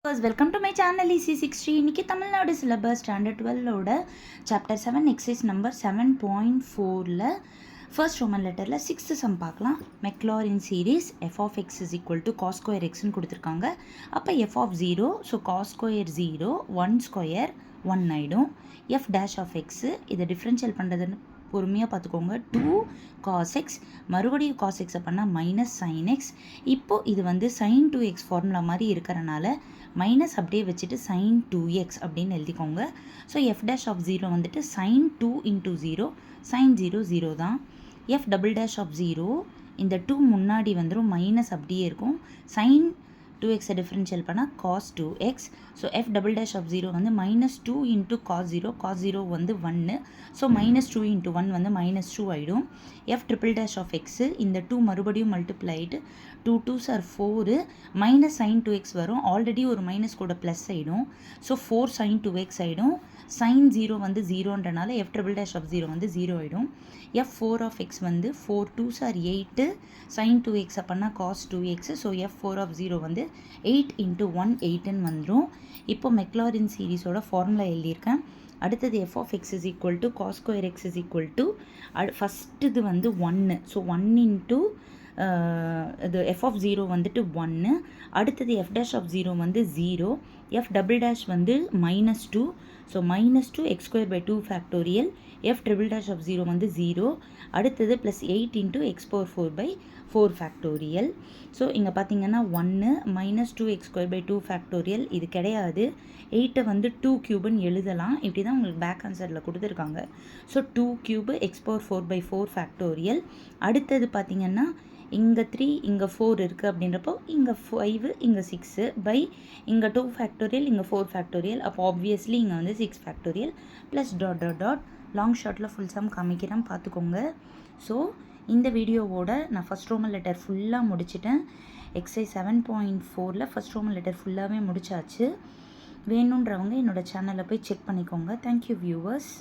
First, welcome to my channel EC60. இன்னைக்கு Tamil Nadu syllabus standard 12ஓட chapter 7 exercise number 7.4ல first roman லெட்டரில் 6th sum பார்க்கலாம். Maclaurin series f of x is equal to cos square எக்ஸ்ன்னு கொடுத்துருக்காங்க. அப்போ f of 0, so cos square 0, 1 square 1 ஆகிடும். F dash of x இதை டிஃப்ரென்ஷியல் பண்ணுறதுன்னு பொறுமையாக பார்த்துக்கோங்க. 2 cos x மறுபடியும் cos எக்ஸை பண்ணால் மைனஸ் சைன் எக்ஸ். இப்போது இது வந்து sin 2x ஃபார்முலா மாதிரி இருக்கிறனால மைனஸ் அப்படியே வச்சுட்டு sin 2x அப்படின்னு எழுதிக்கோங்க. ஸோ எஃப் டேஷ் ஆஃப் 0 வந்துட்டு sin 2 இன்ட்டு 0, sin 0 0 தான். எஃப் டபுள் டேஷ் ஆஃப் 0 இந்த 2 முன்னாடி வந்துடும், மைனஸ் அப்படியே இருக்கும். sin 2xை டிஃப்ரென்ஷியல் பண்ணால் cos 2x. So F double dash of 0 வந்து மைனஸ் 2 இன்ட்டு cos 0, cos 0 வந்து 1. ஸோ மைனஸ் 2 இன்ட்டு 1 வந்து மைனஸ் 2 ஆகிடும். F triple dash of x இந்த 2 மறுபடியும் மல்டிப்ளை ஆகிட்டு 2 2s are 4, minus sign 2x வரும். ஆல்ரெடி ஒரு மைனஸ் கூட ப்ளஸ் ஆகிடும். ஸோ 4 sin 2x ஆகிடும். sin 0 வந்து 0ன்றனால எஃப் ட்ரிபிள் டேஷ் ஆஃப் 0 வந்து 0 ஆகிடும். எஃப் 4 ஆஃப் எக்ஸ் வந்து 4 2s are 8, sin 2x பண்ணால் cos 2x. So F 4 of 0 வந்து 8 இன்ட்டு 1 8ன்னு வந்துடும். இப்போ மெக்லாரின் சீரீஸோட ஃபார்முலா எழுதியிருக்கேன். அடுத்தது F of x is equal to cos square x is equal to first இது வந்து 1, ஸோ 1 இன்ட்டு இது எஃப் ஆஃப் 0 வந்துட்டு 1. அடுத்தது எஃப் டேஷ் ஆஃப் 0 வந்து 0, எஃப் டபுள் டேஷ் வந்து minus 2, so minus 2 x square by 2 factorial. F triple dash of 0 வந்து 0. அடுத்தது plus 8 into x power 4 by 4 factorial. So இங்கே பார்த்தீங்கன்னா 1 minus 2 x square by 2 factorial இது கிடையாது. 8 வந்து 2 க்யூப்னு எழுதலாம். இப்படி தான் உங்களுக்கு பேக் ஆன்சரில் கொடுத்துருக்காங்க. So 2 cube x power 4 by 4 factorial. அடுத்தது பார்த்தீங்கன்னா இங்கே 3 இங்கே 4 இருக்குது அப்படின்றப்போ இங்கே 5 இங்கே 6 பை இங்கே 2 ஃபேக்டோரியல் இங்கே 4 ஃபேக்டோரியல். அப்போ ஆப்வியஸ்லி இங்கே வந்து 6 factorial plus dot dot dot. Long ஷார்ட்டில் ஃபுல் சம் காமிக்கிறேன் பார்த்துக்கோங்க. ஸோ இந்த வீடியோவோட நான் ஃபஸ்ட் ரோமன் லெட்டர் ஃபுல்லாக முடிச்சிட்டேன். எக்ஸசைஸ் 7.4ல் ஃபஸ்ட் ரோமன் லெட்டர் ஃபுல்லாகவே முடிச்சாச்சு. வேணுன்றவங்க என்னோடய சேனலை போய் செக் பண்ணிக்கோங்க. Thank you viewers.